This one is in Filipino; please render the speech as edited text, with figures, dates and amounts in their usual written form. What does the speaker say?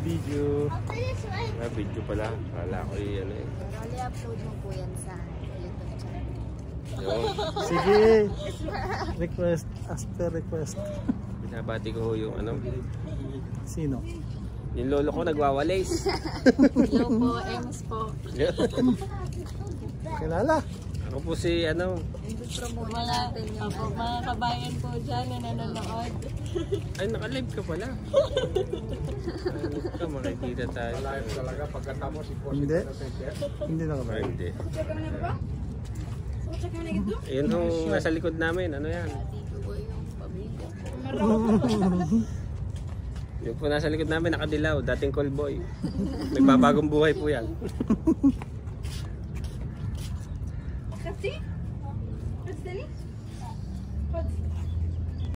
Video. Video pala. Kala ko ano eh. I-upload mo po yan sa YouTube channel. Sige. Request. After request. Binabati ko yung ano. Sino? Yung lolo ko nagwawalis. Hello po, Ems po. Kilala. Ako po si ano. Mga kabayan po dyan na nanonood. Ay, naka-live ka pala. Ay, makikita tayo. Live talaga pagkatapos Hindi. Hindi na ka ba? Hindi. Yun yung nasa likod namin. Ano yan? Dito po yung pamilya. Yung po nasa likod namin nakadilaw. Dating call boy. Nagbabagong buhay po yan.